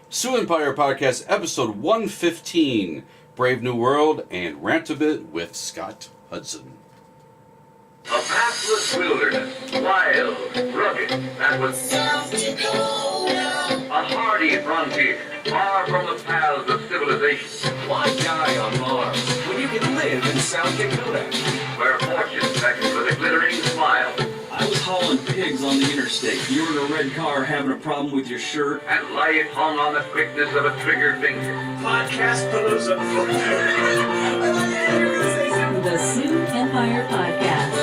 Sioux Empire Podcast, episode 115, Brave New World and Rant-A-BIT with Scott Hudson. A pathless wilderness, wild, rugged, and with South Dakota. A hardy frontier, far from the paths of civilization. Why die on Mars when you can live in South Dakota? Where fortune beckons with a glittering smile. I was hauling pigs on the interstate. You were in a red car having a problem with your shirt. And life hung on the quickness of a triggered finger. Podcast Palooza. The Sioux Empire Podcast.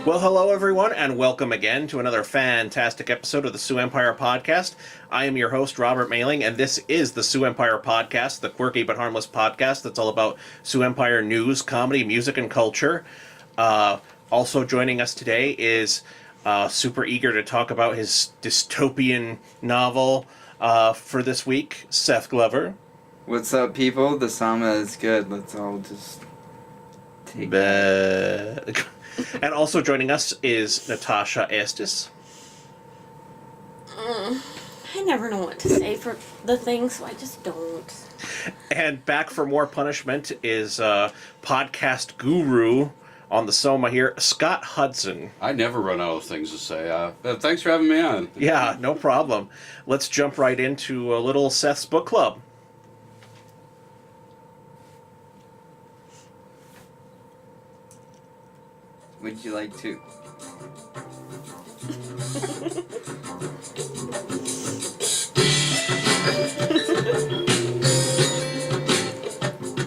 Well, hello everyone, and welcome again to another fantastic episode of the Sioux Empire Podcast. I am your host, Robert Mailing, and this is the Sioux Empire Podcast, the quirky but harmless podcast that's all about Sioux Empire news, comedy, music, and culture. Also joining us today is super eager to talk about his dystopian novel for this week, Seth Glover. What's up, people? The Sama is good. Let's all just take it. And also joining us is Natasha Estes. I never know what to say for the thing, so I just don't. And back for more punishment is podcast guru on the Soma here, Scott Hudson. I never run out of things to say. Thanks for having me on. Yeah, no problem. Let's jump right into a little Seth's book club. Would you like to?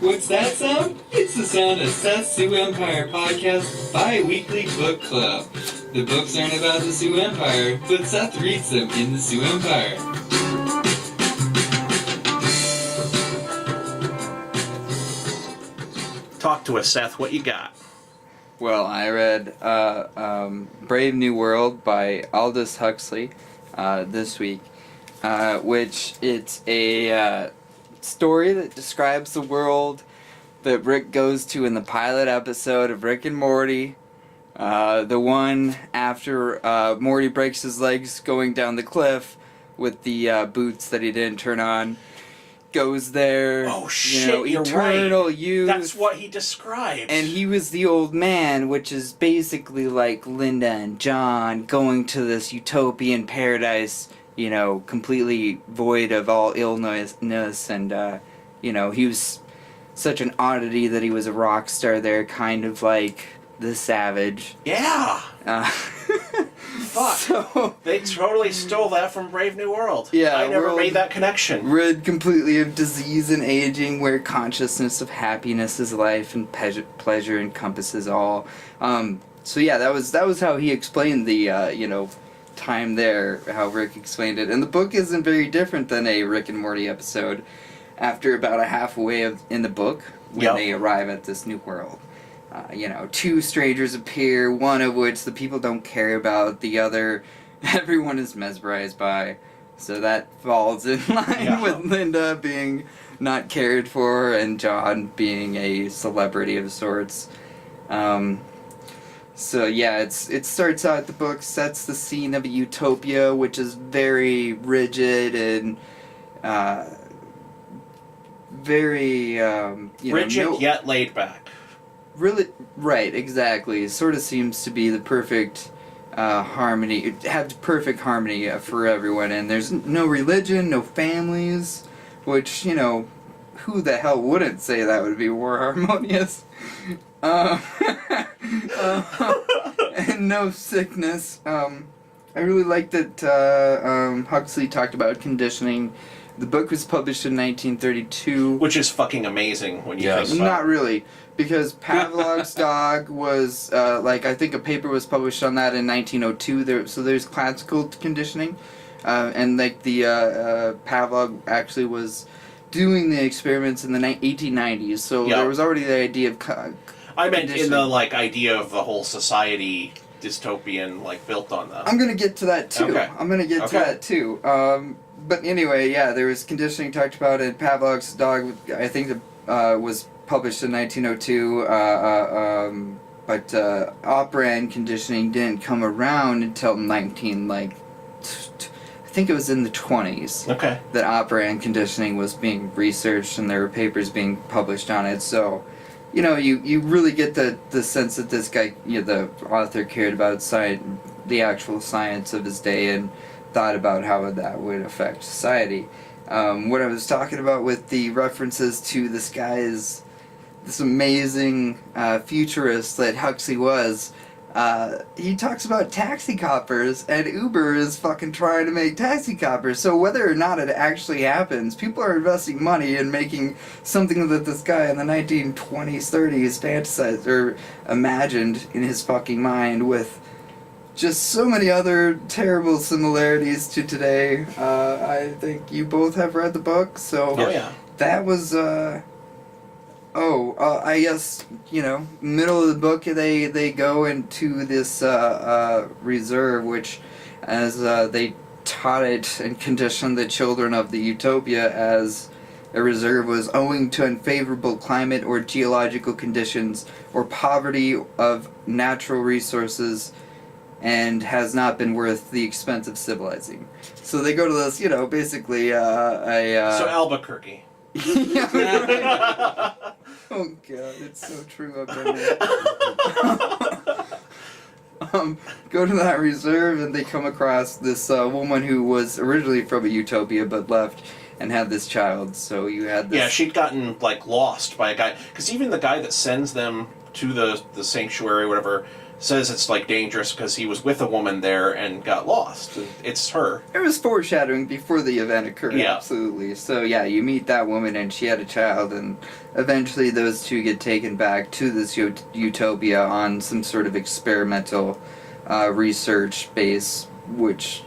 What's that sound? It's the sound of Seth's Sioux Empire Podcast bi-weekly book club. The books aren't about the Sioux Empire, but Seth reads them in the Sioux Empire. Talk to us, Seth. What you got? Well, I read Brave New World by Aldous Huxley this week, which it's a story that describes the world that Rick goes to in the pilot episode of Rick and Morty. The one after Morty breaks his legs going down the cliff with the boots that he didn't turn on. Goes there, Oh shit, you're eternal right. youth. That's what he describes. And he was the old man, which is basically like Linda and John going to this utopian paradise, completely void of all illness. And, he was such an oddity that he was a rock star there, kind of like the Savage. Yeah. Fuck. So, they totally stole that from Brave New World. Yeah, I never world made that connection. Rid completely of disease and aging, where consciousness of happiness is life and pleasure encompasses all. So yeah, that was how he explained the time there, how Rick explained it. And the book isn't very different than a Rick and Morty episode. After about a halfway in the book, when they arrive at this new world. Two strangers appear, one of which the people don't care about, the other everyone is mesmerized by. So that falls in line with Linda being not cared for and John being a celebrity of sorts. So yeah, it starts out, the book sets the scene of a utopia, which is very rigid and very rigid yet laid back. Really, right, exactly. It sort of seems to be the perfect harmony, have perfect harmony for everyone, and there's no religion, no families, which, who the hell wouldn't say that would be more harmonious? And no sickness. I really like that Huxley talked about conditioning. The book was published in 1932. Which is fucking amazing when you think about it. Not really. Because Pavlov's dog was, I think a paper was published on that in 1902. So there's classical conditioning. And, Pavlov actually was doing the experiments in the 1890s. So there was already the idea of I meant in the, idea of the whole society dystopian, like, built on that. I'm gonna get to that too. Okay. I'm gonna get to Okay. that too. But anyway, yeah, there was conditioning talked about in Pavlov's dog. I think it was published in 1902. But operant conditioning didn't come around until I think it was in the 20s. Okay. That operant conditioning was being researched and there were papers being published on it. So, you know, you really get the sense that this guy, you know, the author cared about science, the actual science of his day, and thought about how that would affect society. What I was talking about with the references to this guy's, this amazing futurist that Huxley was, he talks about taxicopters, and Uber is fucking trying to make taxicopters. So whether or not it actually happens, people are investing money in making something that this guy in the 1920s, 30s fantasized or imagined in his fucking mind, with just so many other terrible similarities to today. I think you both have read the book, so Oh, yeah. that was I guess, you know, middle of the book they go into this reserve, which, as they taught it and conditioned the children of the utopia as a reserve, was owing to unfavorable climate or geological conditions or poverty of natural resources, and has not been worth the expense of civilizing. So they go to this, you know, basically So Albuquerque. Yeah. Oh god, it's so true. I've been there. Go to that reserve, and they come across this woman who was originally from a utopia but left and had this child. So you had this. Yeah, she'd gotten, like, lost by a guy. Because even the guy that sends them to the sanctuary or whatever says it's, like, dangerous because he was with a woman there and got lost. And it's her. It was foreshadowing before the event occurred, Yeah. absolutely. So yeah, you meet that woman, and she had a child, and eventually those two get taken back to this utopia on some sort of experimental research base, which,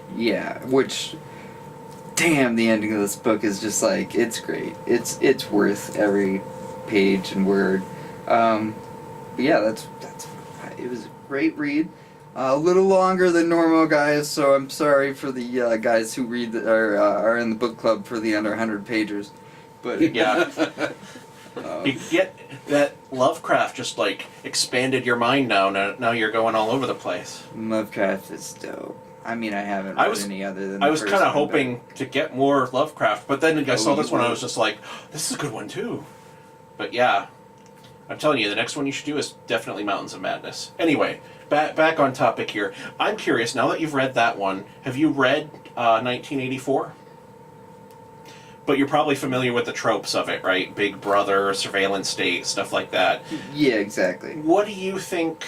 damn, the ending of this book is just like, it's great. It's worth every page and word. But yeah, that's it was a great read. A little longer than normal, guys, so I'm sorry for the guys who read are in the book club for the under 100 pagers. But Yeah. You get that Lovecraft just, like, expanded your mind now. Now you're going all over the place. Lovecraft is dope. I mean, I haven't I read was- any other than I the was first kind of one, but- hoping to get more Lovecraft, but then I saw you this one, I will. was just like, this is a good one too. But yeah, I'm telling you, the next one you should do is definitely Mountains of Madness. Anyway, back on topic here. I'm curious, now that you've read that one, have you read 1984? But you're probably familiar with the tropes of it, right? Big Brother, surveillance state, stuff like that. Yeah, exactly. What do you think?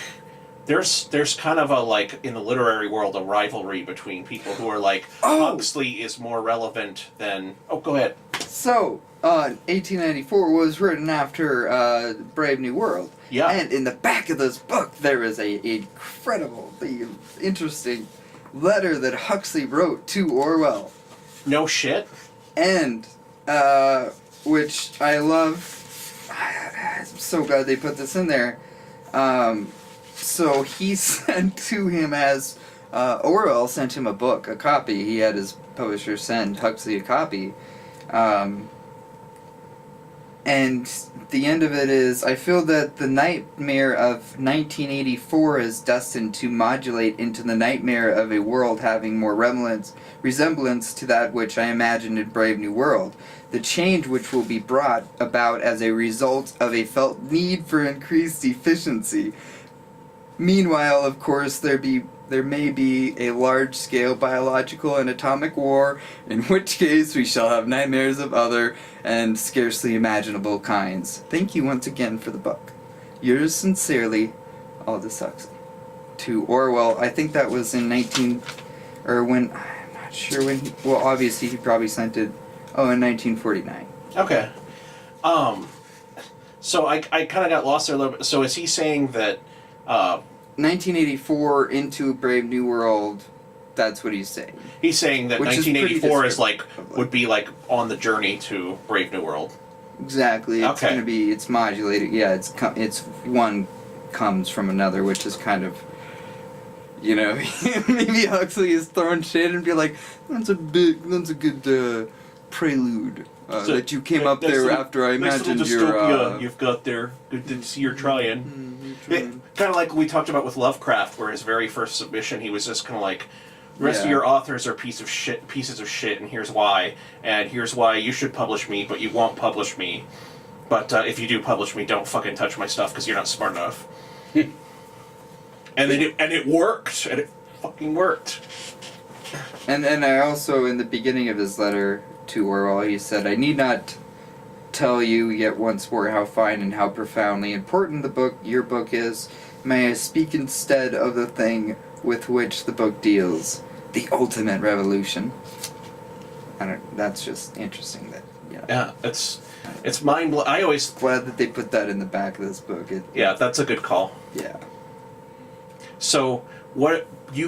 There's kind of a, like, in the literary world, a rivalry between people who are like, Huxley is more relevant than... Oh, go ahead. So, 1894 was written after Brave New World. Yeah. And in the back of this book, there is a incredibly interesting letter that Huxley wrote to Orwell. No shit? And, which I love. I'm so glad they put this in there. So he sent to him as Orwell sent him a book, a copy. He had his publisher send Huxley a copy. And the end of it is, I feel that the nightmare of 1984 is destined to modulate into the nightmare of a world having more resemblance to that which I imagined in Brave New World. The change which will be brought about as a result of a felt need for increased efficiency. Meanwhile, of course, there may be a large-scale biological and atomic war, in which case we shall have nightmares of other and scarcely imaginable kinds. Thank you once again for the book. Yours sincerely, Aldous Huxley. To Orwell, I think that was in I'm not sure when, well, obviously he probably sent it, in 1949. Okay. So I kind of got lost there a little bit. So is he saying that... 1984 into Brave New World, that's what he's saying. He's saying that Which is 1984 is like descriptive of, would be like on the journey to Brave New World. Exactly. It's Okay. going to be, it's modulated. Yeah, it's one comes from another, which is kind of You know, maybe Huxley is throwing shit and be like, that's a good prelude that you came up there after I imagined your... you've got there. Good to see you're trying. Kind of like we talked about with Lovecraft, where his very first submission, he was just kind of like, the rest of your authors are pieces of shit, and here's why you should publish me, but you won't publish me. But if you do publish me, don't fucking touch my stuff because you're not smart enough. And it worked, and it fucking worked. And I also, in the beginning of his letter to Orwell, he said, I need not tell you yet once more how fine and how profoundly important your book is. May I speak instead of the thing with which the book deals, the ultimate revolution. That's just interesting that, Yeah, it's mind-blowing. I always... Glad that they put that in the back of this book. Yeah, that's a good call. Yeah. So, what do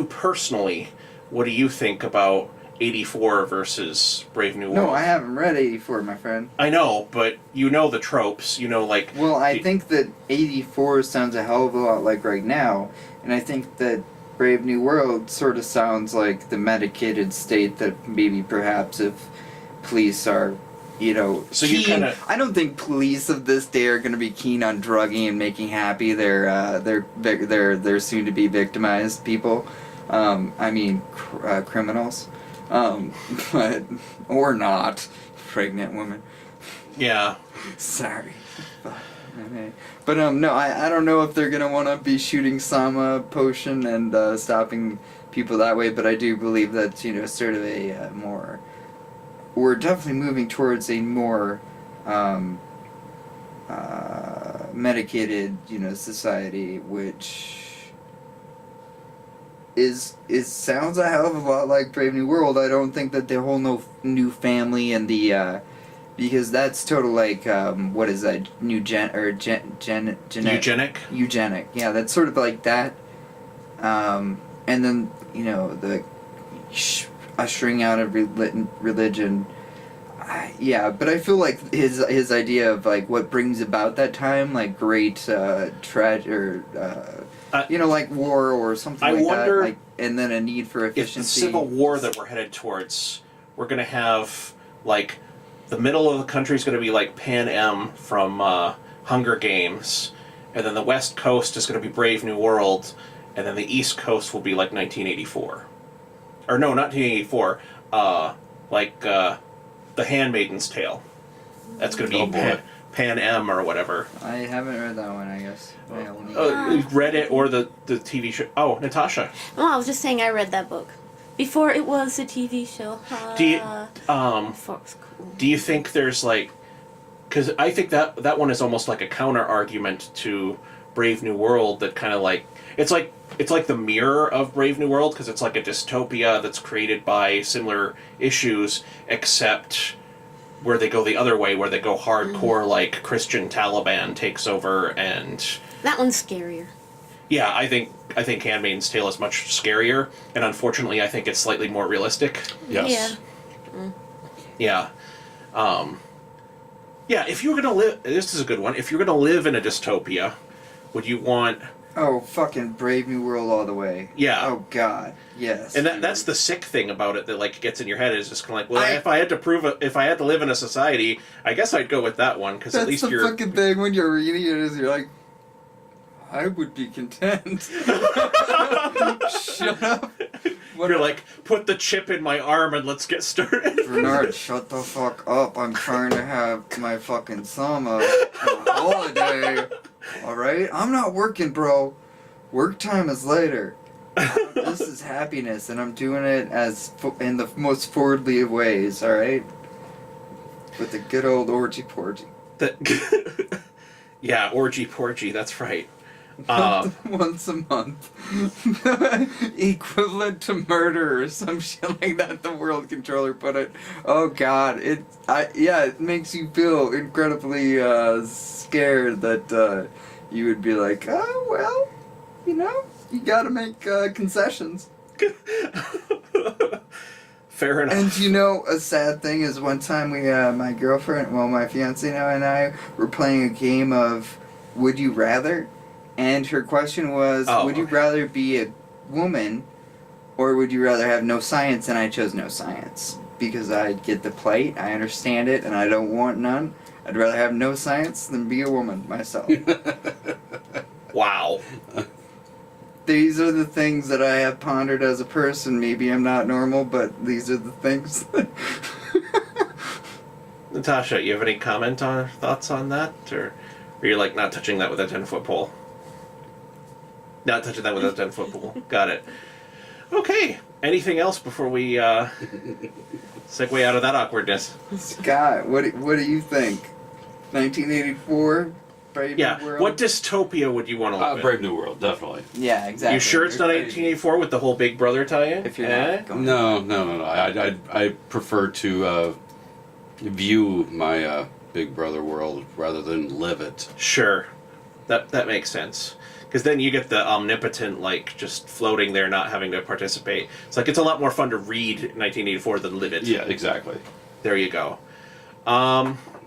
you think about 84 versus Brave New World? No, I haven't read 84, my friend. I know, but you know the tropes. You know, like... Well, I think that 84 sounds a hell of a lot like Right Now, and I think that Brave New World sort of sounds like the medicated state that maybe perhaps if police are, So keen, you kind of... I don't think police of this day are going to be keen on drugging and making happy their soon-to-be victimized people. Criminals. But or not pregnant women. Yeah. Sorry. But no, I don't know if they're gonna want to be shooting Sama potion and stopping people that way. But I do believe that sort of a more. We're definitely moving towards a more medicated, society, which sounds a hell of a lot like Brave New World. I don't think that the whole new family and the because that's total like what is that eugenic? Yeah, that's sort of like that. And then the ushering out of religion. But I feel like his idea of like what brings about that time, like great like war or something like wonder, that, like, and then a need for efficiency. If the civil war that we're headed towards, we're going to have like the middle of the country is going to be like Pan Am from Hunger Games, and then the West Coast is going to be Brave New World, and then the East Coast will be like 1984. Or no, not 1984. The Handmaid's Tale. That's going to be Pan Am or whatever. I haven't read that one, I guess. Read it or the TV show. Oh, Natasha. Oh, I was just saying I read that book before it was a TV show. Do you think there's like, because I think that one is almost like a counter argument to Brave New World that kind of like it's like the mirror of Brave New World because it's like a dystopia that's created by similar issues, except where they go the other way, where they go hardcore, like Christian Taliban takes over, and that one's scarier. Yeah, I think Handmaid's Tale is much scarier, and unfortunately, I think it's slightly more realistic. Yes. Yeah. If you were gonna live, this is a good one. If you're gonna live in a dystopia, would you want? Oh, fucking Brave New World all the way. Yeah. Oh God, yes. And that's the sick thing about it that like gets in your head is just kind of like, well, if I had to live in a society, I guess I'd go with that one because at least you're. That's the fucking thing when you're reading it is you're like, I would be content. Shut up. You're like, put the chip in my arm and let's get started. Bernard, shut the fuck up. I'm trying to have my fucking Sama on a holiday. Alright? I'm not working, bro. Work time is later. This is happiness, and I'm doing it in the most forwardly of ways, alright? With the good old orgy porgy. Yeah, orgy porgy, that's right. Once a month. Equivalent to murder or some shit like that, the World Controller put it. Oh God, it makes you feel incredibly scared that you would be like, oh well, you gotta make concessions. Fair enough. And a sad thing is one time my girlfriend, my fiance now and I were playing a game of Would You Rather? And her question was, would you rather be a woman, or would you rather have no science? And I chose no science because I get the plight, I understand it, and I don't want none. I'd rather have no science than be a woman myself. Wow. These are the things that I have pondered as a person. Maybe I'm not normal, but these are the things. Natasha, you have any comment or thoughts on that? Or are you like not touching that with a 10-foot pole? Not touching that with a 10-foot pole. Got it. Okay. Anything else before we segue out of that awkwardness? Scott, what do you think? 1984? Brave Yeah. New World? What dystopia would you want to live in? Brave New World, definitely. Yeah, exactly. You sure it's not 1884 with the whole Big Brother tie-in? If you're not going No. I prefer to view my Big Brother world rather than live it. Sure. That makes sense. Because then you get the omnipotent, like, just floating there, not having to participate. It's like, it's a lot more fun to read 1984 than live it. Yeah, exactly. There you go.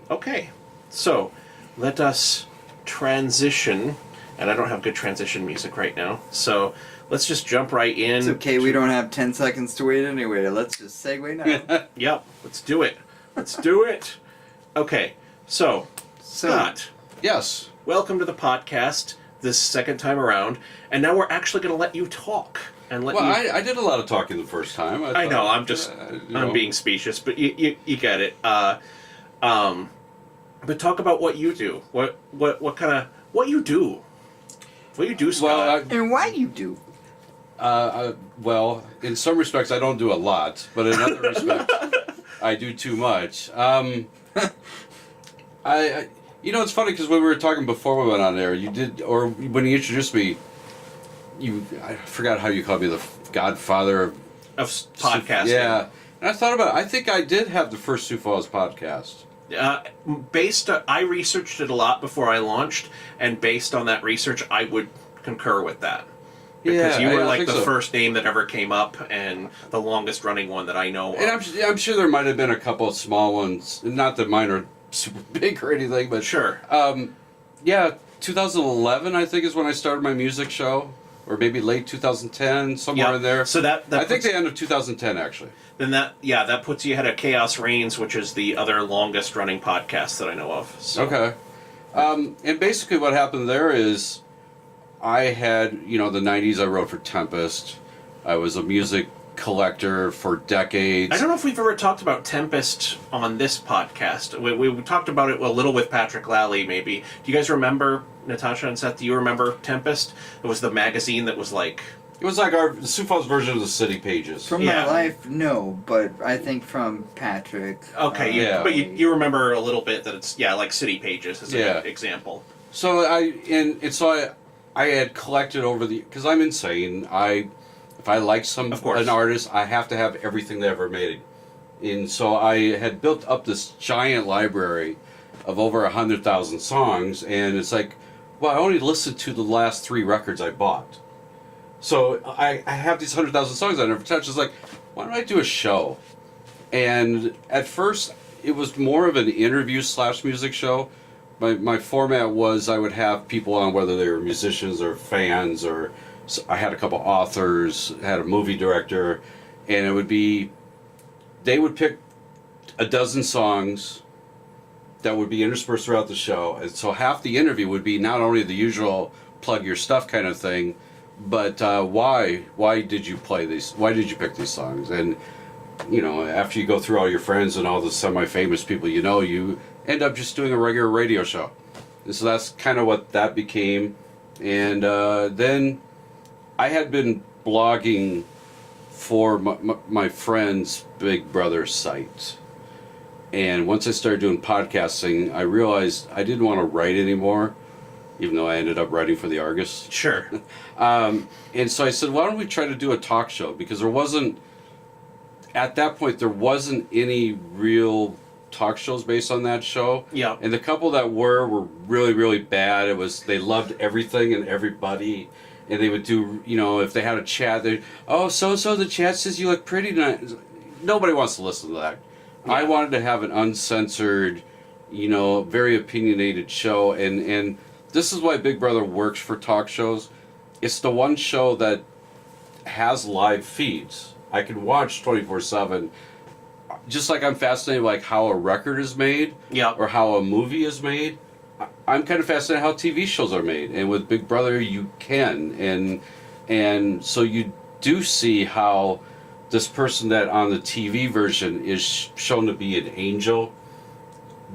Okay. So, let us transition. And I don't have good transition music right now. So, let's just jump right in. It's okay, we don't have 10 seconds to wait anyway. Let's just segue now. Yep. Let's do it. Let's do it. Okay. So, Scott, Yes. welcome to the podcast this second time around. And now we're actually going to let you talk. And let Well, you... I did a lot of talking the first time. I know, I'm just... I'm being specious, but you get it. But talk about what you do. What kind of... What you do. What you do, Scott. Well, And why you do? well, in some respects, I don't do a lot, but in other respects, I do too much. You know, it's funny because when we were talking before we went on there, you did, or when you introduced me, I forgot how you called me, the godfather of podcasting. Yeah, and I thought about it. I think I did have the first Sioux Falls podcast. I researched it a lot before I launched, and based on that research, I would concur with that. Because you were I like think the so. first name that ever came up, and the longest running one that I know of. And I'm sure there might have been a couple of small ones. Not that mine are super big or anything, but Sure. Yeah, 2011 I think is when I started my music show, or maybe late 2010, somewhere Yeah. in there. So that I think puts- the end of 2010 actually. Then that puts you ahead of Chaos Reigns, which is the other longest running podcast that I know of. So. Okay. And basically what happened there is I had, the 90s I wrote for Tempest. I was a music collector for decades. I don't know if we've ever talked about Tempest on this podcast. We talked about it a little with Patrick Lally, maybe. Do you guys remember, Natasha and Seth, do you remember Tempest? It was the magazine that was like... It was like our Sioux Falls version of the City Pages. From Yeah. my life, no, but I think from Patrick. Okay, Yeah. but you remember a little bit that it's, like City Pages is Yeah. an example. So I had collected over because I'm insane. If I like Of course. an artist, I have to have everything they ever made. And so I had built up this giant library of over 100,000 songs, and it's like, well, I only listened to the last 3 records I bought. So I have these 100,000 songs I never touched. It's like, why don't I do a show? And at first, it was more of an interview / music show. My format was I would have people on, whether they were musicians or fans, or I had a couple authors, had a movie director, and it would be, they would pick a dozen songs that would be interspersed throughout the show. And so half the interview would be not only the usual plug your stuff kind of thing, but why did you play these? Why did you pick these songs? And after you go through all your friends and all the semi-famous people you end up just doing a regular radio show. And so that's kind of what that became. And then I had been blogging for my friend's Big Brother site. And once I started doing podcasting, I realized I didn't want to write anymore, even though I ended up writing for the Argus. Sure. And so I said, why don't we try to do a talk show? Because at that point, there wasn't any real talk shows based on that show. Yeah. And the couple that were really, really bad. They loved everything and everybody. And they would do, if they had a chat, so the chat says you look pretty tonight. Nobody wants to listen to that. Yeah. I wanted to have an uncensored, very opinionated show. And this is why Big Brother works for talk shows. It's the one show that has live feeds. I can watch 24/7. Just like I'm fascinated like how a record is made, Yeah. or how a movie is made. I'm kind of fascinated how TV shows are made, and with Big Brother you can, and so you do see how this person that on the TV version is shown to be an angel,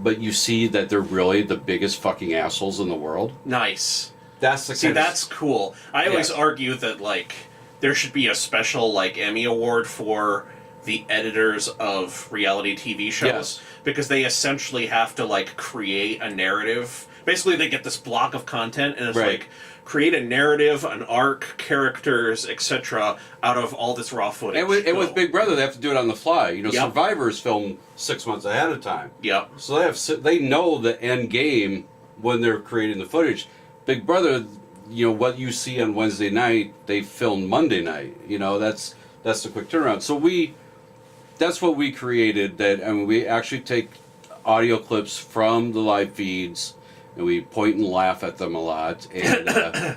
but you see that they're really the biggest fucking assholes in the world. Nice. That's the See, kind of that's cool. I always argue that, like, there should be a special, like, Emmy Award for the editors of reality TV shows. Yes. Because they essentially have to, like, create a narrative. Basically, they get this block of content, and it's Right. like, create a narrative, an arc, characters, etc., out of all this raw footage. and with Big Brother, they have to do it on the fly. You know, Yep. Survivor's filmed 6 months ahead of time. Yep. So they know the end game when they're creating the footage. Big Brother, you know, what you see on Wednesday night, they filmed Monday night. You know, that's the quick turnaround. So that's what we created. We actually take audio clips from the live feeds, and we point and laugh at them a lot. And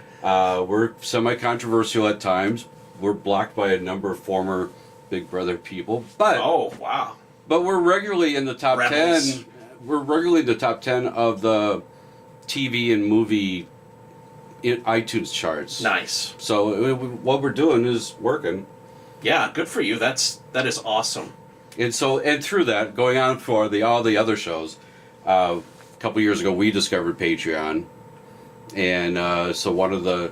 we're semi-controversial at times. We're blocked by a number of former Big Brother people, but Oh, wow. but we're regularly in the top Rebels. 10. We're regularly in the top 10 of the TV and movie iTunes charts. Nice. So what we're doing is working. Yeah, good for you. That is awesome. And through that, going on for all the other shows, a couple years ago we discovered Patreon, and so one of the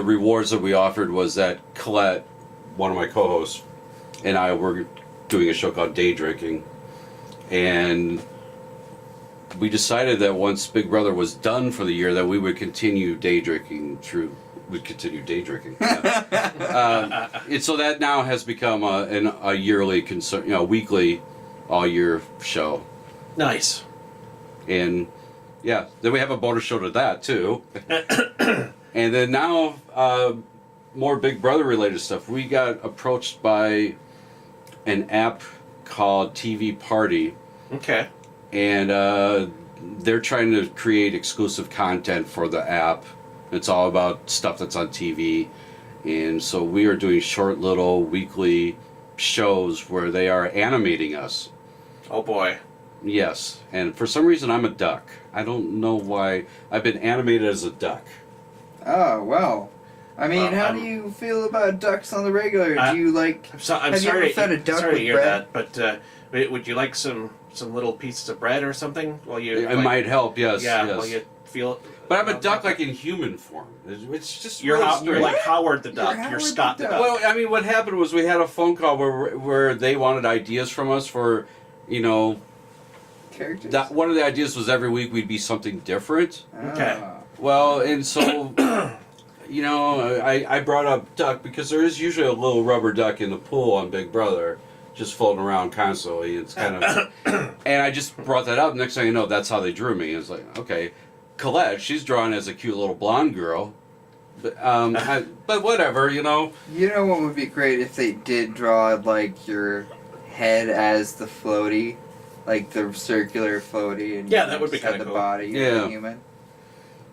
rewards that we offered was that Colette, one of my co-hosts, and I were doing a show called Day Drinking, and we decided that once Big Brother was done for the year, that we would continue day drinking through. We'd continue day drinking, and so that now has become a yearly concern, weekly, all year show, Nice. and yeah, then we have a bonus show to that too, and then now more Big Brother related stuff. We got approached by an app called TV Party. Okay. And they're trying to create exclusive content for the app. It's all about stuff that's on TV. And so we are doing short little weekly shows where they are animating us. Oh, boy. Yes. And for some reason I'm a duck. I don't know why. I've been animated as a duck. Oh, well. I mean, Well, how do you feel about ducks on the regular? I- Do you like... I'm Have you sorry, ever fed a duck sorry to with hear bread? that, but would you like some little pieces of bread or something while you? It might help, yes. Yeah, yes. while you feel. But I'm a duck like in human form. It's just You're, really you're strange. like Howard the Duck. Howard You're the Scott the Duck. Duck. Well, I mean, what happened was we had a phone call where they wanted ideas from us for, Characters? one of the ideas was every week we'd be something different. Okay. Ah. Well, and so, I brought up duck because there is usually a little rubber duck in the pool on Big Brother, just floating around constantly. It's kind of, and I just brought that up. Next thing you know, that's how they drew me. It's like, okay, Colette, she's drawn as a cute little blonde girl, but but whatever, You know what would be great if they did draw, like, your head as the floaty? Like the circular floaty, and Yeah, you that would be just had kinda the cool. body of Yeah. a human.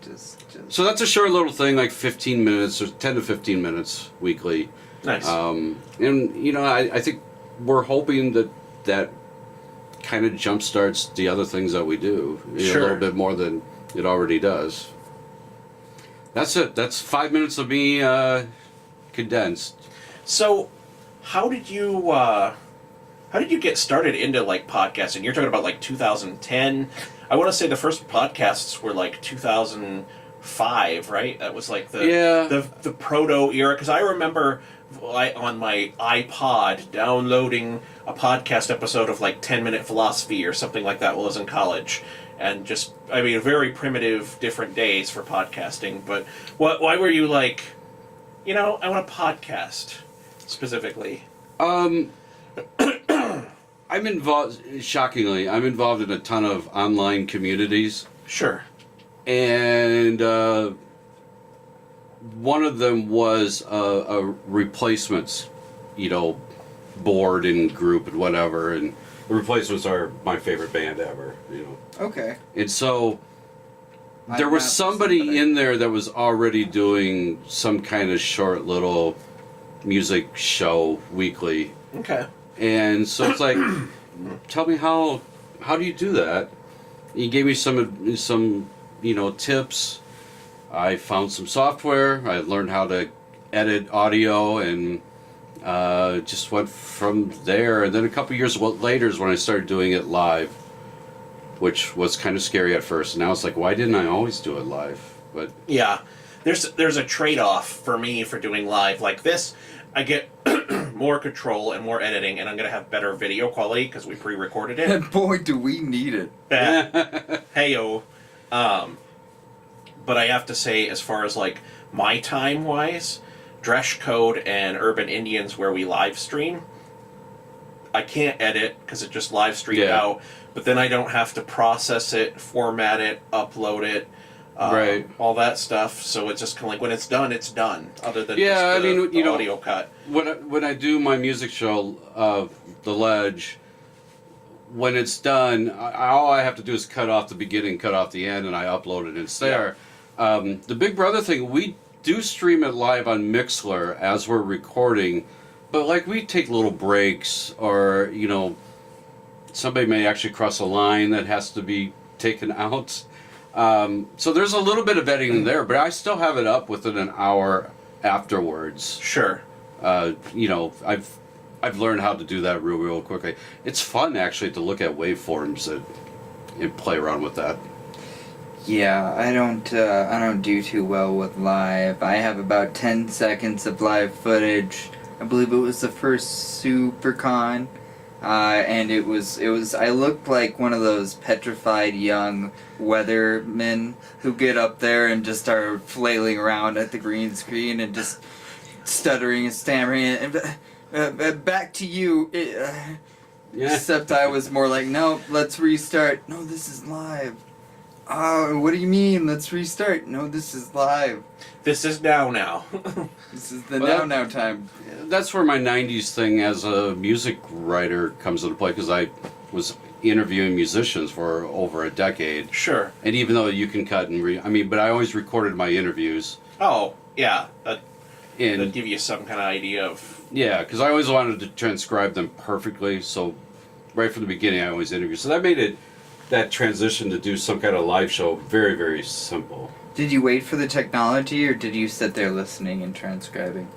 Just So that's a short little thing, like 15 minutes or 10 to 15 minutes weekly. Nice. And I think we're hoping that kind of jumpstarts the other things that we do a Sure. little bit more than it already does. That's it. That's 5 minutes of me condensed. So, how did you get started into like podcasting? You're talking about like 2010. I want to say the first podcasts were like 2005, right? That was like the proto era. Because I remember on my iPod downloading a podcast episode of like 10-Minute Philosophy or something like that while I was in college. And just, I mean, very primitive, different days for podcasting. But why were you like, I want a podcast specifically? I'm involved. Shockingly, I'm involved in a ton of online communities, Sure. and one of them was a replacements, board and group and whatever. And the Replacements are my favorite band ever. okay. And so There was somebody in there that was already doing some kind of short little music show weekly. Okay. And so it's like, tell me how do you do that? He gave me some tips. I found some software. I learned how to edit audio and just went from there. And then a couple years later is when I started doing it live, which was kind of scary at first. And now it's like, why didn't I always do it live? But yeah, there's a trade-off for me for doing live like this. I get more control and more editing, and I'm going to have better video quality because we pre-recorded it. And boy, do we need it. Hey-o. But I have to say, as far as like my time-wise, Dresh Code and Urban Indians, where we live stream, I can't edit because it just live streamed out, but then I don't have to process it, format it, upload it, right, all that stuff. So it's just kind of like when it's done, other than the audio cut. When I do my music show, The Ledge, when it's done, all I have to do is cut off the beginning, cut off the end, and I upload it and it's there. The Big Brother thing, we do stream it live on Mixlr as we're recording, but like we take little breaks, or somebody may actually cross a line that has to be taken out. So there's a little bit of editing there, but I still have it up within an hour afterwards. Sure. I've learned how to do that real quickly. It's fun actually to look at waveforms and play around with that. Yeah, I don't do too well with live. I have about 10 seconds of live footage. I believe it was the first Siouxpercon. And it was I looked like one of those petrified young weathermen who get up there and just start flailing around at the green screen and just stuttering and stammering and back to you. Except I was more like, no, let's restart. No, this is live. Oh, what do you mean? Let's restart. No, this is live. This is now. This is the now time. That's where my 90s thing as a music writer comes into play, because I was interviewing musicians for over a decade. Sure. And even though you can cut and but I always recorded my interviews. Oh, yeah. That'd give you some kind of idea of... Yeah, because I always wanted to transcribe them perfectly, so right from the beginning I always interviewed. So that made that transition to do some kind of live show very, very simple. Did you wait for the technology, or did you sit there listening and transcribing?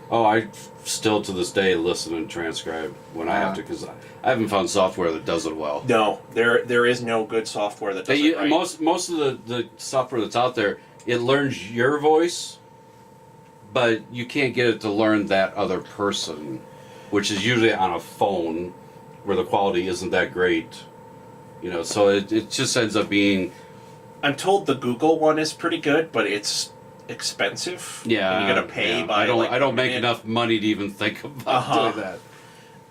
Oh, I still to this day listen and transcribe when I have to, because I haven't found software that does it well. No, there is no good software that does it right. Most of the software that's out there, it learns your voice, but you can't get it to learn that other person, which is usually on a phone where the quality isn't that great. So it just ends up being... I'm told the Google one is pretty good, but it's expensive. Yeah. And you gotta pay by... I don't make enough money to even think about doing that.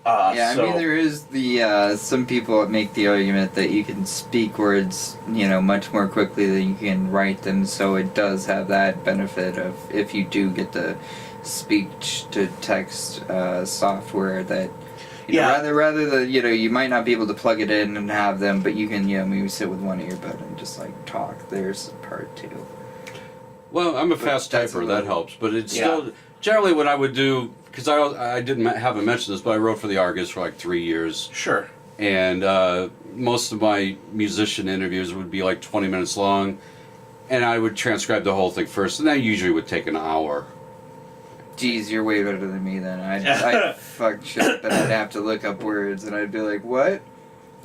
I mean, there is the some people make the argument that you can speak words, much more quickly than you can write them. So it does have that benefit of, if you do get the speech to text software, that rather than you might not be able to plug it in and have them, but you can maybe sit with one earbud and just like talk. There's part two. Well, I'm a fast typer, that helps, but it's still generally what I would do. Because I haven't mentioned this, but I wrote for the Argus for like 3 years. Sure. And most of my musician interviews would be like 20 minutes long, and I would transcribe the whole thing first, and that usually would take an hour. Geez, you're way better than me then. I'd fuck shit, but I'd have to look up words, and I'd be like, what?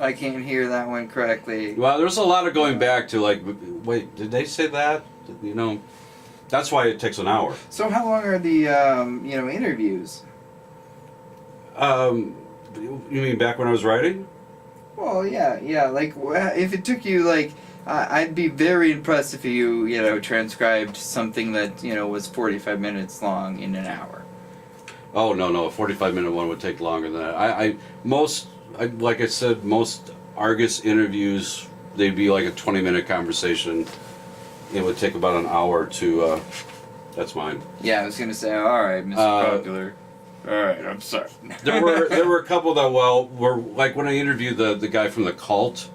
I can't hear that one correctly. Well, there's a lot of going back to like, wait, did they say that? That's why it takes an hour. So how long are the interviews? You mean back when I was writing? Well, yeah. Like, if it took you I'd be very impressed if you transcribed something that was 45 minutes long in an hour. Oh no, a 45-minute one would take longer than that. Like I said, most Argus interviews, they'd be like a 20-minute conversation. It would take about an hour to, that's mine. Yeah, I was going to say, alright, Mr. Popular. Alright, I'm sorry. There were a couple that, were like when I interviewed the guy from The Cult,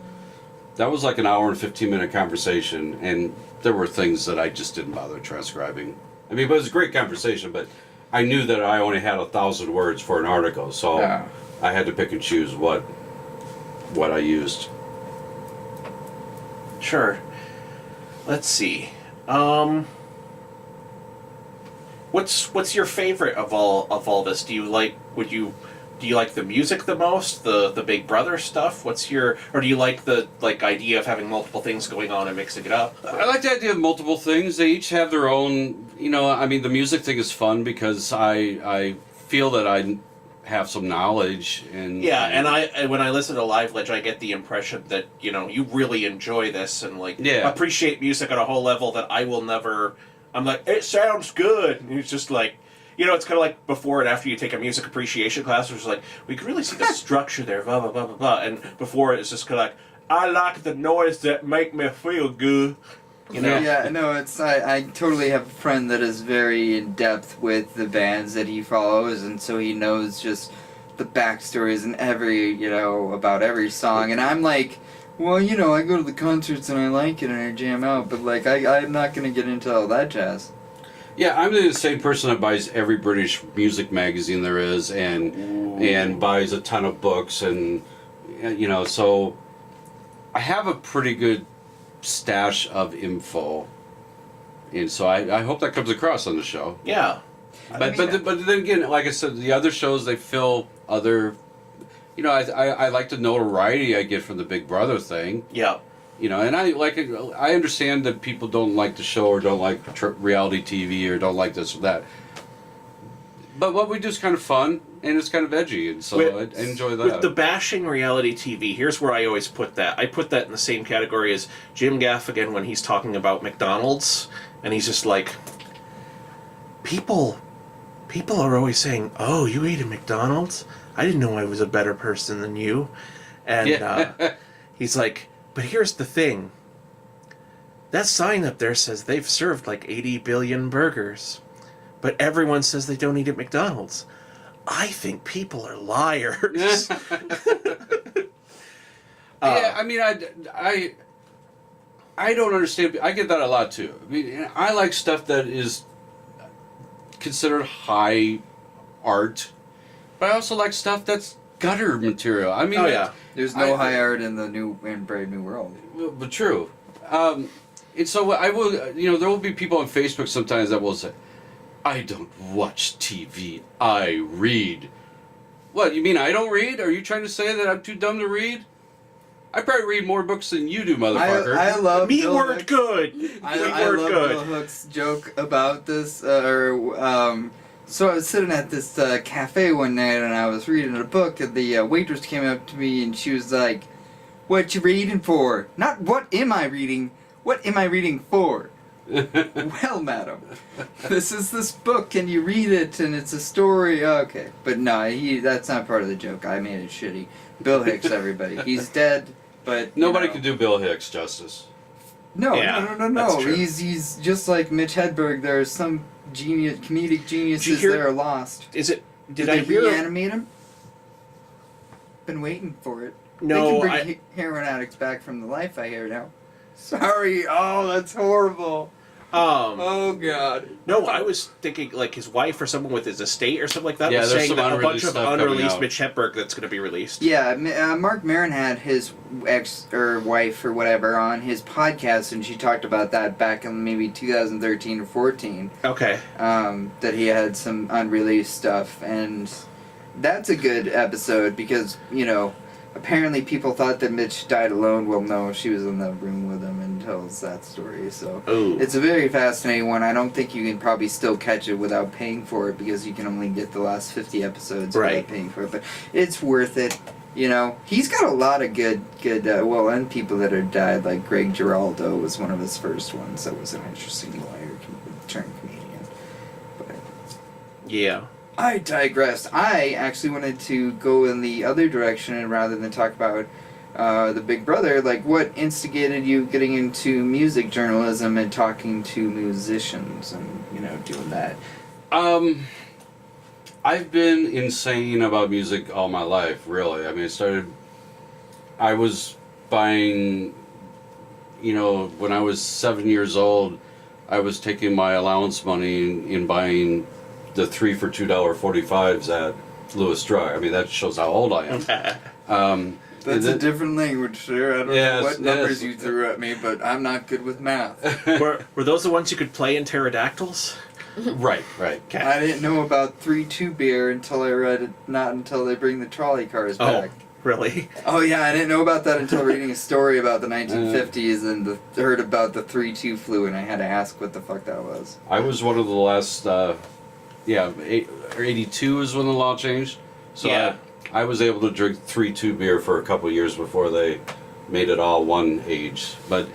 that was like an hour and 15-minute conversation, and there were things that I just didn't bother transcribing. I mean, but it was a great conversation, but I knew that I only had 1,000 words for an article, so I had to pick and choose what I used. Sure. Let's see. What's your favorite of all this? Do you like the music the most? The Big Brother stuff? Or do you like the idea of having multiple things going on and mixing it up? I like the idea of multiple things. They each have their own, I mean, the music thing is fun because I feel that I have some knowledge and and when I listen to Live Ledge, I get the impression that you really enjoy this and appreciate music on a whole level that I will never. I'm like, it sounds good, and it's just like, it's kind of like before and after you take a music appreciation class, where it's like, we can really see the structure there, blah blah blah blah blah, and before it's just kind of like, I like the noise that make me feel good. Yeah, no, I totally have a friend that is very in depth with the bands that he follows, and so he knows just the backstories and about every song, and I'm like, well, I go to the concerts and I like it and I jam out, but I'm not gonna get into all that jazz. Yeah, I'm the same person that buys every British music magazine there is and buys a ton of books and so I have a pretty good stash of info, and so I hope that comes across on the show. Yeah, but then again, like I said, the other shows they fill other. I like the notoriety I get from the Big Brother thing. Yeah. And I understand that people don't like the show or don't like reality TV or don't like this or that. But what we do is kind of fun and it's kind of edgy, and so I enjoy that. With the bashing reality TV, here's where I always put that. I put that in the same category as Jim Gaffigan when he's talking about McDonald's, and he's just like, people are always saying, "Oh, you ate at McDonald's? I didn't know I was a better person than you." And he's like, but here's the thing. That sign up there says they've served like 80 billion burgers, but everyone says they don't eat at McDonald's. I think people are liars. Yeah, I mean, I don't understand. I get that a lot too. I mean, I like stuff that is considered high art, but I also like stuff that's gutter material. I mean, there's no high art in the Brave New World. But true. And so I will, there will be people on Facebook sometimes that will say, I don't watch TV, I read. What, you mean I don't read? Are you trying to say that I'm too dumb to read? I probably read more books than you do, motherfucker. I love Me Bill word Hicks. good. I love Bill Hicks' joke about this. So I was sitting at this cafe one night and I was reading a book, and the waitress came up to me and she was like, "What you reading for? Not what am I reading? What am I reading for?" Well, madam, this is this book. Can you read it? And it's a story. Okay, but no, that's not part of the joke. I made it shitty. Bill Hicks, everybody. He's dead, but nobody can do Bill Hicks justice. No. That's true. He's just like Mitch Hedberg. There are some comedic geniuses that are lost. Did they reanimate him? Been waiting for it. No, they can bring heroin addicts back from the life, I hear now. Sorry. Oh, that's horrible. Oh God. No, I was thinking like his wife or someone with his estate or something like that Yeah, was there's saying some that a bunch unreleased of stuff coming unreleased out. Mitch Hedberg that's going to be released. Yeah, Mark Maron had his ex or wife or whatever on his podcast, and she talked about that back in maybe 2013 or 14. Okay. That he had some unreleased stuff, and that's a good episode because apparently people thought that Mitch died alone. Well, no, she was in the room with him and tells that story. So it's a very fascinating one. I don't think you can probably still catch it without paying for it because you can only get the last 50 episodes without paying for it. But it's worth it. He's got a lot of good, and people that have died. Like Greg Giraldo was one of his first ones. That was an interesting lawyer turned comedian. But yeah. I digressed. I actually wanted to go in the other direction, and rather than talk about the Big Brother, like what instigated you getting into music journalism and talking to musicians and doing that. I've been insane about music all my life, really. I mean, I was buying when I was 7 years old, I was taking my allowance money in buying the 3 for $2.45s at Lewis Drug. I mean, that shows how old I am. That's a different language, sir. I don't know what numbers you threw at me, but I'm not good with math. Were those the ones you could play in pterodactyls? Right. Okay. I didn't know about 3-2 beer until I read it, not until they bring the trolley cars back. Really? Oh yeah, I didn't know about that until reading a story about the 1950s and heard about the 3-2 flu, and I had to ask what the fuck that was. I was one of the last, 82 is when the law changed. So Yeah. I was able to drink 3-2 beer for a couple of years before they made it all one age. But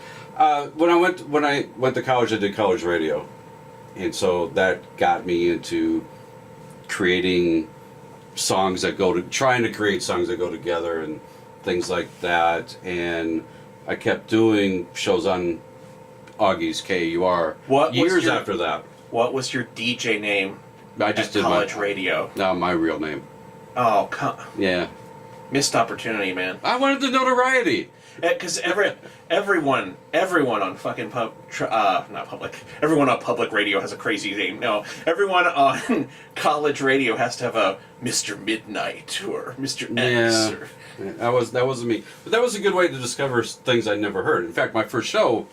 when I went to college, I did college radio, and so that got me into creating songs that trying to create songs that go together and things like that. And I kept doing shows on Augie's KUR years after that. What was your DJ name? I just did college radio. No, my real name. Oh, Yeah. missed opportunity, man. I wanted the notoriety. Because everyone on fucking everyone on public radio has a crazy name. No, everyone on college radio has to have a Mr. Midnight or Mr. X. That wasn't me. But that was a good way to discover things I'd never heard. In fact, my first show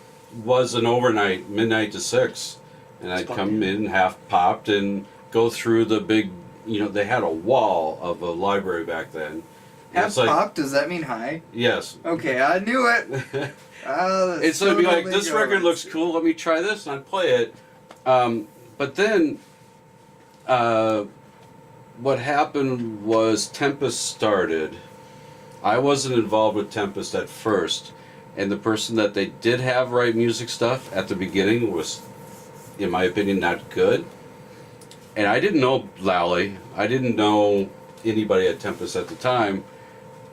was an overnight, midnight to 6. And I'd come in half popped and go through the big, they had a wall of a library back then. Half pop, does that mean hi? Yes. Okay, I knew it. And so it'd be like, this record looks cool, let me try this, and I'd play it. But then, what happened was Tempest started. I wasn't involved with Tempest at first, and the person that they did have write music stuff at the beginning was, in my opinion, not good. And I didn't know Lally. I didn't know anybody at Tempest at the time.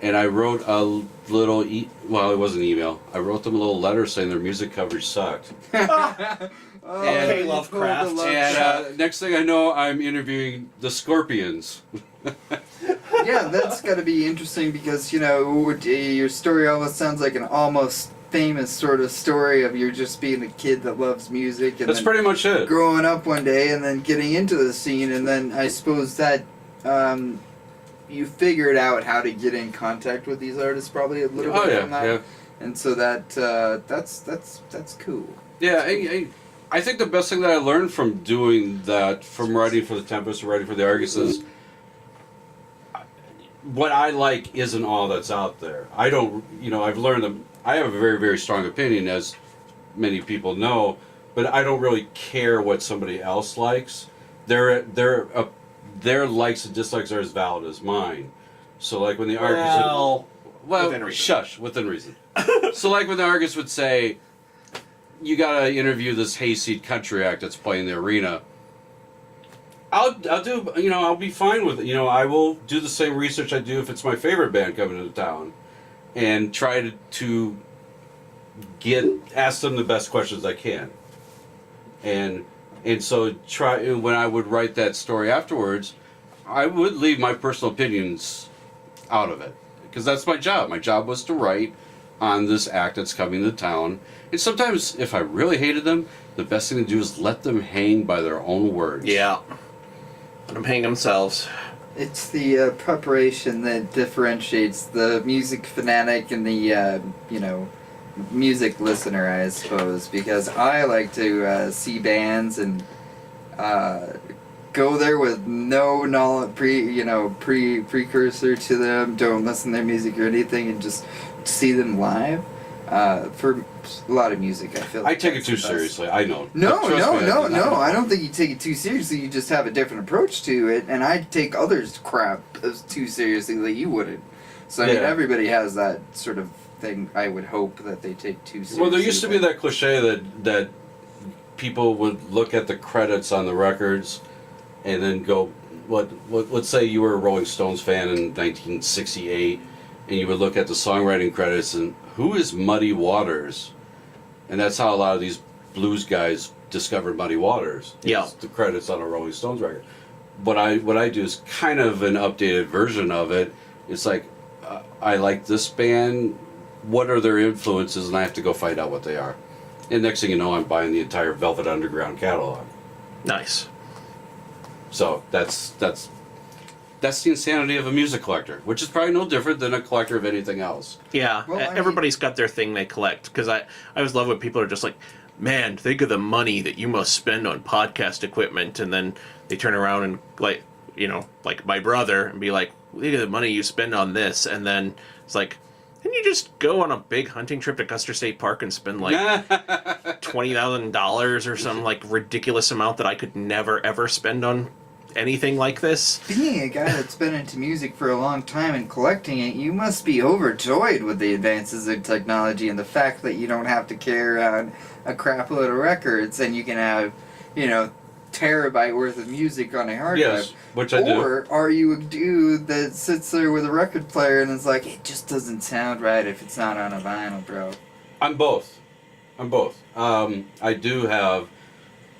And I wrote a little, it wasn't email. I wrote them a little letter saying their music coverage sucked. Okay, Lovecraft. And next thing I know, I'm interviewing the Scorpions. Yeah, that's got to be interesting because, your story almost sounds like an almost famous sort of story of you're just being a kid that loves music. And that's pretty much it. Growing up one day and then getting into the scene, and then I suppose that you figured out how to get in contact with these artists probably a little bit from that. Yeah. And so that's cool. Yeah, I think the best thing that I learned from doing that, from writing for the Tempest or writing for the Argus, is what I like isn't all that's out there. I don't, I've learned that I have a very, very strong opinion, as many people know, but I don't really care what somebody else likes. Their likes and dislikes are as valid as mine. So like when the Argus within reason. Within reason. So like when the Argus would say, you gotta interview this hayseed country act that's playing the arena, I'll do, I'll be fine with it. I will do the same research I do if it's my favorite band coming to town, and try to ask them the best questions I can. And so when I would write that story afterwards, I would leave my personal opinions out of it, because that's my job. My job was to write on this act that's coming to town. And sometimes, if I really hated them, the best thing to do is let them hang by their own words. Yeah. Let them hang themselves. It's the preparation that differentiates the music fanatic and the, music listener, I suppose, because I like to see bands and go there with no knowledge, precursor to them, don't listen to their music or anything, and just see them live. For a lot of music, I feel like I take it too seriously. I know. No. I don't think you take it too seriously. You just have a different approach to it, and I take others' crap as too seriously that you wouldn't. So I mean, everybody has that sort of thing. I would hope that they take too seriously. Well, there used to be that cliche that people would look at the credits on the records, and then go, let's say you were a Rolling Stones fan in 1968, and you would look at the songwriting credits and who is Muddy Waters? And that's how a lot of these blues guys discovered Muddy Waters. Yeah. The credits on a Rolling Stones record. What I do is kind of an updated version of it. It's like, I like this band. what are their influences, and I have to go find out what they are. And next thing you know, I'm buying the entire Velvet Underground catalog. Nice. So that's the insanity of a music collector, which is probably no different than a collector of anything else. Yeah, Well, I mean- everybody's got their thing they collect. Because I always love when people are just like, man, think of the money that you must spend on podcast equipment, and then they turn around and like, you know, like my brother, and be like, look at the money you spend on this, and then it's like, didn't you just go on a big hunting trip to Custer State Park and spend like $20,000 or some like ridiculous amount that I could never ever spend on anything like this? Being a guy that's been into music for a long time and collecting it, you must be overjoyed with the advances in technology and the fact that you don't have to carry around a crap load of records and you can have, you know, terabyte worth of music on a hard Yes, drive. which I do. Or are you a dude that sits there with a record player and is like, it just doesn't sound right if it's not on a vinyl, bro? I'm both. I do have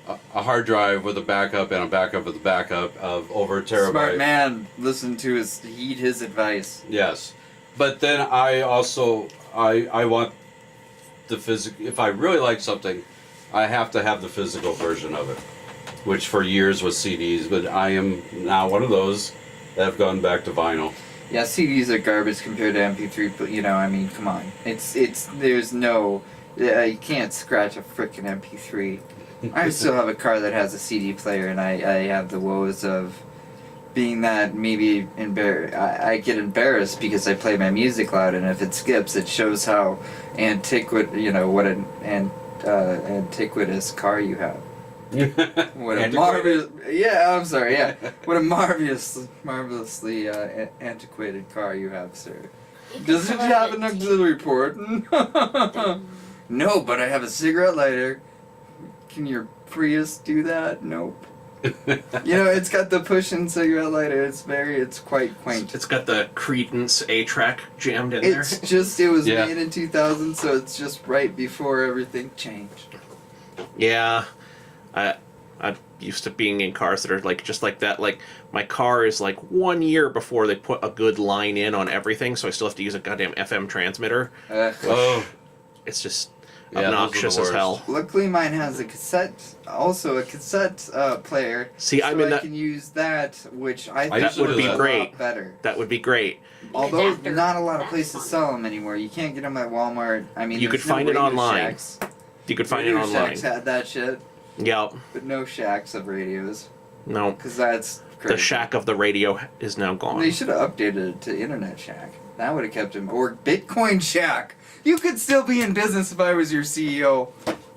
a hard drive with a backup and a backup with a backup of over a terabyte. Smart man, listen to heed his advice. Yes, but then I also I want the physical. If I really like something, I have to have the physical version of it, which for years was CDs. But I am now one of those that have gone back to vinyl. Yeah, CDs are garbage compared to MP3, but you know, I mean, come on. There's no, you can't scratch a frickin' MP3. I still have a car that has a CD player, and I have the woes of being that maybe I get embarrassed because I play my music loud, and if it skips, it shows how what an antiquitous car you have. What a marvelous, what a marvelously antiquated car you have, sir. Does it have an auxiliary port? No, but I have a cigarette lighter. Can your Prius do that? Nope. You know, it's got the push-in cigarette lighter. It's quite quaint. It's got the Creedence A-track jammed in there. It was Yeah. made in 2000, so it's just right before everything changed. Yeah, I'm used to being in cars that are like just like that. Like my car is like 1 year before they put a good line in on everything, so I still have to use a goddamn FM transmitter. Oh, It's just Yeah, those are the obnoxious as worst. hell. Luckily, mine has a cassette player. See, so I'm in I that. can use that, which I think used to That would do be that. great. A lot better. That would be great. Although Adapter. not a lot of places sell them anymore. You can't get them at Walmart. I mean, You could there's no find it Radio online. Shacks. You could find it Radio online. Shacks had that shit, Yep. but no shacks of radios, No. because that's crazy. The shack of the radio is now gone. They should have updated it to Internet Shack. That would have kept him. Or Bitcoin Shack. You could still be in business if I was your CEO.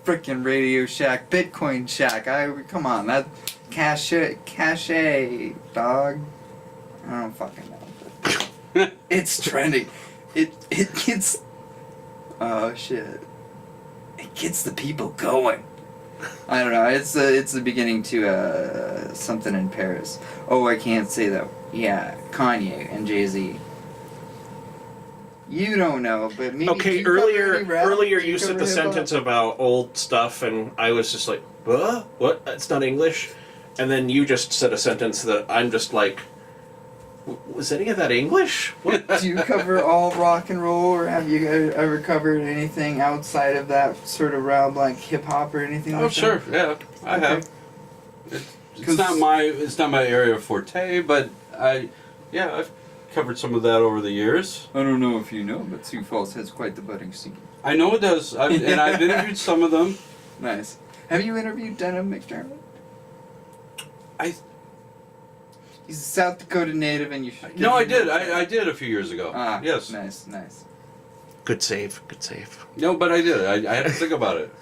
Frickin' Radio Shack, Bitcoin Shack. Come on, that cache, dog. I don't fucking know. But it's trending. It gets. Oh shit. It gets the people going. I don't know. It's the beginning to something in Paris. Oh, I can't say that. Yeah, Kanye and Jay-Z. You don't know, but maybe. Okay, do you cover earlier any rap? earlier Do you you said cover the hip-hop? sentence about old stuff, and I was just like, what? That's not English. And then you just said a sentence that I'm just like, was any of that English? What? Do you cover all rock and roll, or have you ever covered anything outside of that sort of realm, like hip hop or anything like oh that? sure, yeah, I Okay. have. It's not my area of forte, but I've covered some of that over the years. I don't know if you know, but Sioux Falls has quite the budding scene. I know it does, and I've interviewed some of them. Nice. Have you interviewed Denham McDermott? He's a South Dakota native, and you should. No, I did. I did a few years ago. Ah, Yes. Nice. Good save. No, but I did. I had to think about it.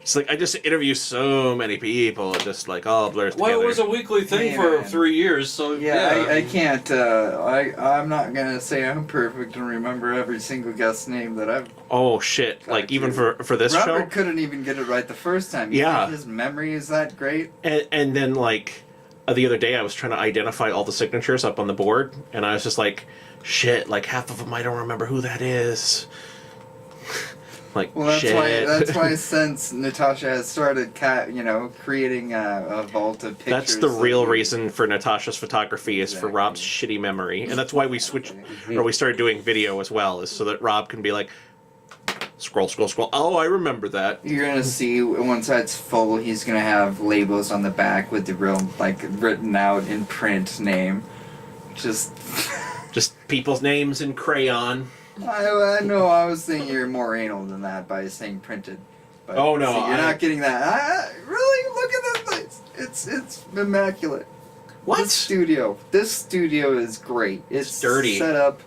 It's like I just interview so many people, just like all blurs together. Well, it was a weekly thing Hey, for man. 3 years, so Yeah, I can't. I'm not gonna say I'm perfect and remember every single guest's name that I've. Oh shit! Like even for this Robert show, couldn't even get it right the first time. You Yeah. think his memory is that great? and then like the other day I was trying to identify all the signatures up on the board, and I was just like, shit! Like half of them I don't remember who that is. Like, Well, that's shit. why. That's why since Natasha has started, creating a vault of pictures. That's the that real we- reason for Natasha's photography is for Exactly. Rob's shitty memory, and that's why we switched, or we started doing video as well, is so that Rob can be like, scroll, scroll, scroll. Oh, I remember that. You're gonna see once that's full, he's gonna have labels on the back with the real, written out in print name. Just. Just people's names in crayon. I know. I was thinking you're more anal than that by saying printed. But, Oh, no, see, you're not getting that. Really, look at this place. It's immaculate. What? This studio is great. It's dirty. set up.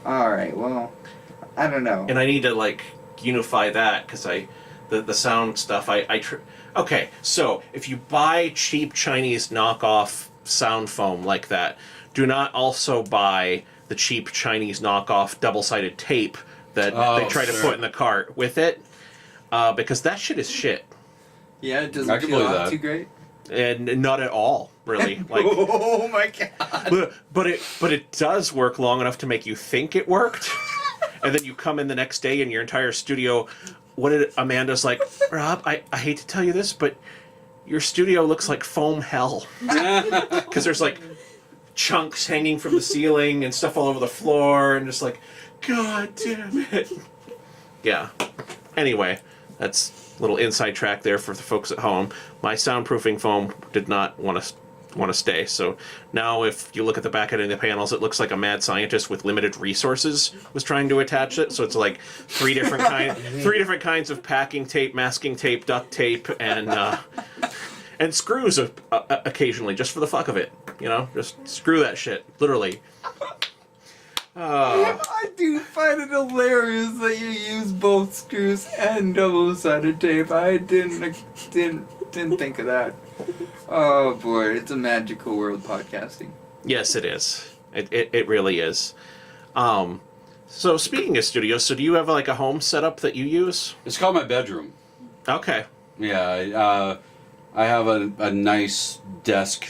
All right. Well, I don't know. And I need to unify that because the sound stuff. Okay, so if you buy cheap Chinese knockoff sound foam like that, do not also buy the cheap Chinese knockoff double-sided tape that they try to put in the cart with it, because that shit is shit. Yeah, it I doesn't can feel believe off that. too great. And not at all, really. Oh my god! but it does work long enough to make you think it worked, and then you come in the next day and your entire studio. What did Amanda's like? Rob, I hate to tell you this, but your studio looks like foam hell because there's chunks hanging from the ceiling and stuff all over the floor, and just God damn it. Yeah. Anyway, that's a little inside track there for the folks at home. My soundproofing foam did not want to stay, so now if you look at the back end of the panels, it looks like a mad scientist with limited resources was trying to attach it. So it's three different kinds of packing tape, masking tape, duct tape, and screws occasionally just for the fuck of it. Just screw that shit, literally. I do find it hilarious that you use both screws and double-sided tape. I didn't think of that. Oh boy, it's a magical world, podcasting. Yes, it is. It really is. So speaking of studios, so do you have a home setup that you use? It's called my bedroom. Okay. Yeah, I have a nice desk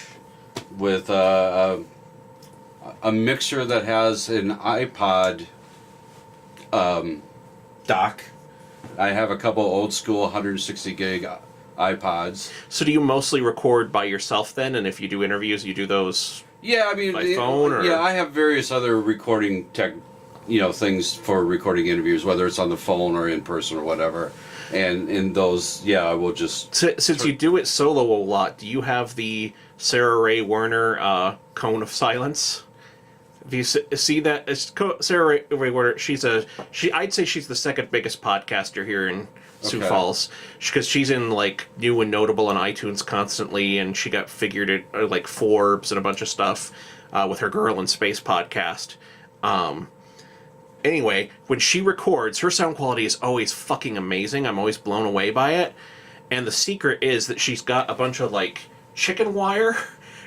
with a mixer that has an iPod dock. I have a couple old school 160 gig iPods. So do you mostly record by yourself then? And if you do interviews, you do those? Yeah, I mean, by phone, or? Yeah, I have various other recording things for recording interviews, whether it's on the phone or in person or whatever. And in those, I will just... Since you do it solo a lot, do you have the Sarah Ray Werner cone of silence? If you see that, Sarah Ray Werner, I'd say she's the second biggest podcaster here in Sioux Falls, because she's in new and notable on iTunes constantly, and she got figured at Forbes and a bunch of stuff with her Girl in Space podcast. Anyway, when she records, her sound quality is always fucking amazing. I'm always blown away by it. And the secret is that she's got a bunch of chicken wire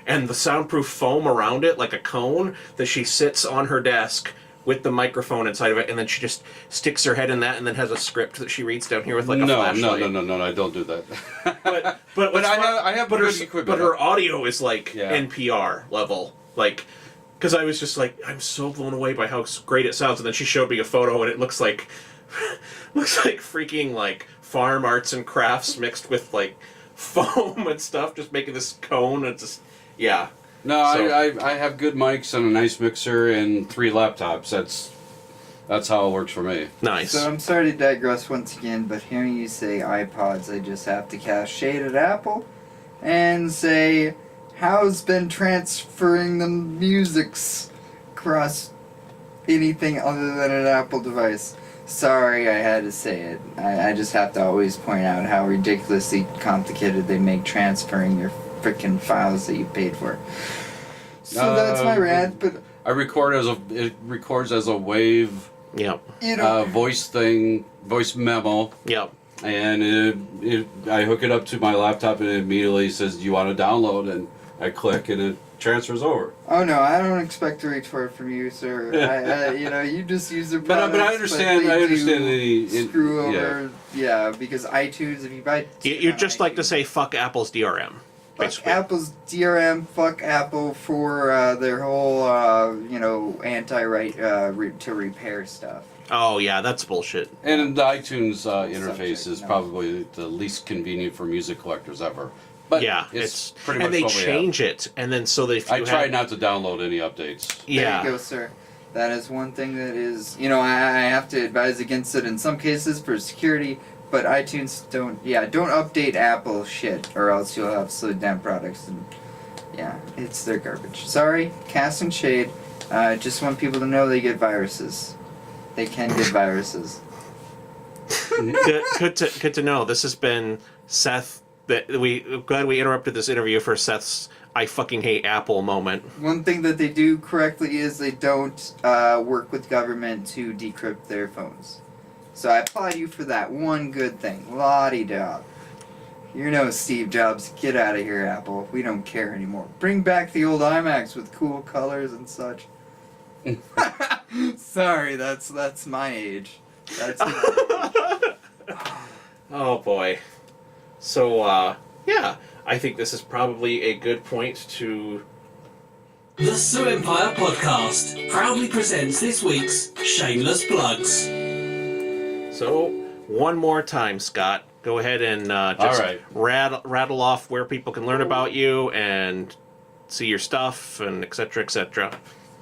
and the soundproof foam around it, like a cone, that she sits on her desk with the microphone inside of it, and then she just sticks her head in that and then has a script that she reads down here with a flashlight. No, I don't do that. But I have good equipment. But her audio is Yeah. NPR level, because I was just I'm so blown away by how great it sounds, and then she showed me a photo, and it looks like freaking farm arts and crafts mixed with foam and stuff, just making this cone. And just No, So- I have good mics and a nice mixer and 3 laptops. That's how it works for me. Nice. So I'm sorry to digress once again, but hearing you say iPods, I just have to cast shade at Apple and say, how's been transferring the musics across anything other than an Apple device? Sorry, I had to say it. I just have to always point out how ridiculously complicated they make transferring your frickin' files that you paid for. So that's my rant, but it records as a wave Yep. voice memo, Yep. and I hook it up to my laptop and it immediately says, "Do you want to download?" And I click and it transfers over. oh no, I don't expect to reach for it from you, sir. You just use their But products. I understand. they I understand do the screw over. Yeah, because iTunes, if you buy. You'd just like to say fuck Apple's DRM. basically. Apple's DRM. Fuck Apple for their whole, anti-right to repair stuff. Oh yeah, that's bullshit. And the iTunes interface Subject, is no. probably the least convenient for music collectors ever. But Yeah, it's pretty much and they what we have. change it, and then so that if you I try not to download any updates. Yeah. There you go, sir. That is one thing that is, I have to advise against it in some cases for security, but iTunes don't update Apple shit, or else you'll have slowed down products, and it's their garbage. Sorry, casting shade. Just want people to know they get viruses. They can get viruses. good to know. This has been Seth. Glad we interrupted this interview for Seth's "I fucking hate Apple" moment. One thing that they do correctly is they don't work with government to decrypt their phones. So I applaud you for that one good thing. La-di-da. You're no Steve Jobs. Get out of here, Apple. We don't care anymore. Bring back the old iMacs with cool colors and such. Sorry, that's my age. That's my age. Oh boy. So I think this is probably a good point to. The Sioux Empire Podcast proudly presents this week's Shameless Plugs. So one more time, Scott, go ahead and just All right. rattle off where people can learn about you and see your stuff and etc. etc.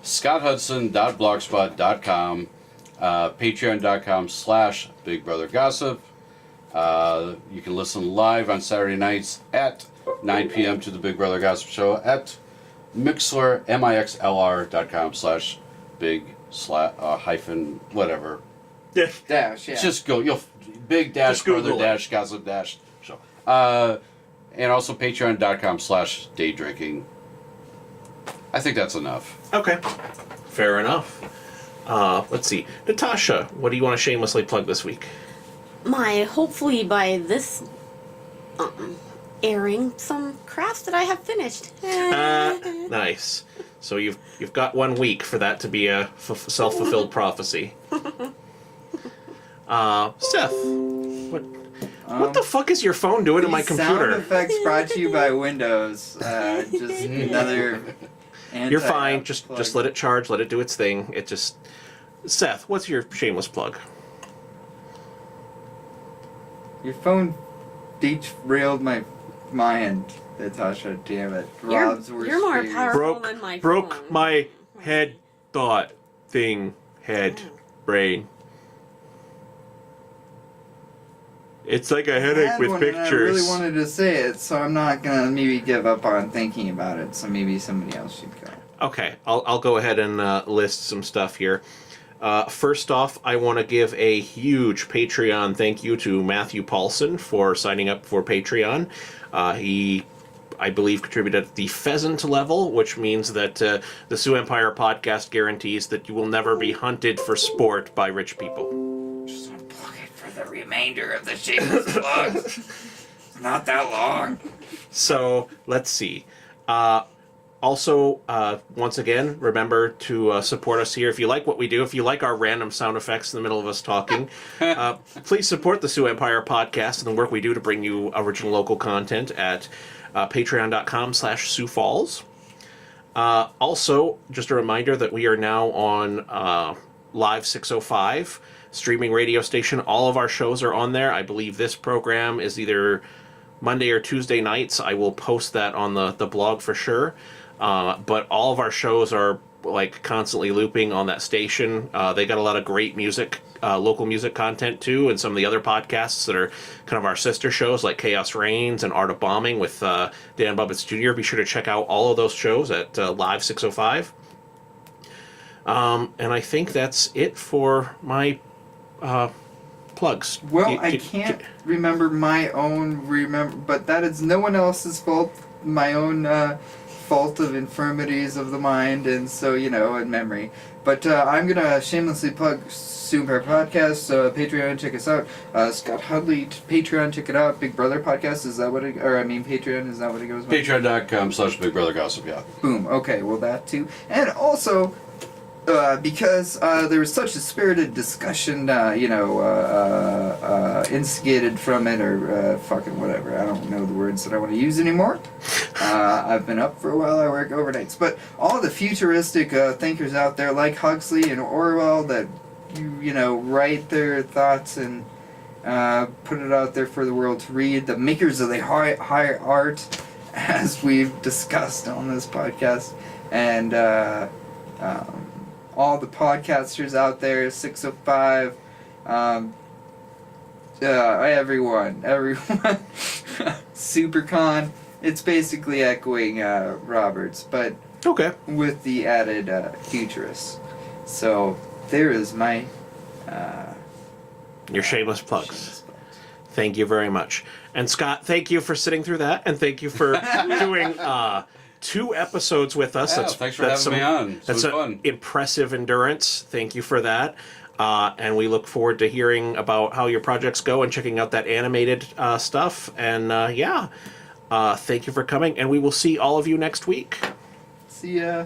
ScottHudson.blogspot.com, patreon.com/BigBrotherGossip. You can listen live on Saturday nights at 9 p.m. to the Big Brother Gossip Show at Mixlr, mixlr.com/big hyphen whatever. Dash, yeah. Just go, big dash Just Google brother it. dash gossip dash show. And also patreon.com/day drinking. I think that's enough. Okay, fair enough. Let's see, Natasha, what do you want to shamelessly plug this week? Hopefully by this airing, some crafts that I have finished. Nice. So you've got 1 week for that to be a self-fulfilled prophecy. Seth, what the fuck is your phone doing to my Sound computer? effects brought to you by Windows. Just another. You're fine. Just plug. let it charge. Let it do its thing. It just. Seth, what's your shameless plug? Your phone derailed my mind, Natasha. Damn it. Rob's worst You're more fear. powerful than my broke phone. my head thought thing head brain. It's like a I headache had with one and pictures. I really wanted to say it, so I'm not gonna maybe give up on thinking about it. So maybe somebody else should go. Okay, I'll go ahead and list some stuff here. First off, I want to give a huge Patreon thank you to Matthew Paulson for signing up for Patreon. He, I believe, contributed at the pheasant level, which means that the Sioux Empire Podcast guarantees that you will never be hunted for sport by rich people. Just unplug it for the remainder of the Shameless Plugs. It's not that long. So, let's see. Also, once again, remember to support us here. If you like what we do, if you like our random sound effects in the middle of us talking, please support the Sioux Empire Podcast and the work we do to bring you original local content at patreon.com/Sioux Falls. Also, just a reminder that we are now on Live 605, streaming radio station. All of our shows are on there. I believe this program is either Monday or Tuesday nights. I will post that on the blog for sure. But all of our shows are like constantly looping on that station. They got a lot of great music, local music content too, and some of the other podcasts that are kind of our sister shows like Chaos Reigns and Art of Bombing with Dan Bubbets Jr. Be sure to check out all of those shows at Live 605. And I think that's it for my plugs. Well, I can't remember my own but that is no one else's fault. My own fault of infirmities of the mind, and so and memory. But I'm gonna shamelessly plug Sioux Empire Podcast, Patreon, check us out. Scott Hudley, Patreon, check it out. Big Brother Podcast, is that what it? Or I mean, Patreon, is that what it goes by? Patreon.com/Big Brother Gossip. Yeah. Boom. Okay, well that too, and also. Because there was such a spirited discussion, instigated from it, or fucking whatever. I don't know the words that I want to use anymore. I've been up for a while. I work overnights. But all the futuristic thinkers out there, like Huxley and Orwell, that write their thoughts and put it out there for the world to read. The makers of the high art, as we've discussed on this podcast, and all the podcasters out there, 605. Everyone. Siouxpercon. It's basically echoing Robert's, but Okay. with the added futurists. So there is my Your shameless plugs. Thank you very much. And Scott, thank you for sitting through that, and thank you for doing 2 episodes with us. Yeah, thanks for having me on. It was fun. Impressive endurance. Thank you for that. And we look forward to hearing about how your projects go and checking out that animated stuff. And thank you for coming, and we will see all of you next week. See ya.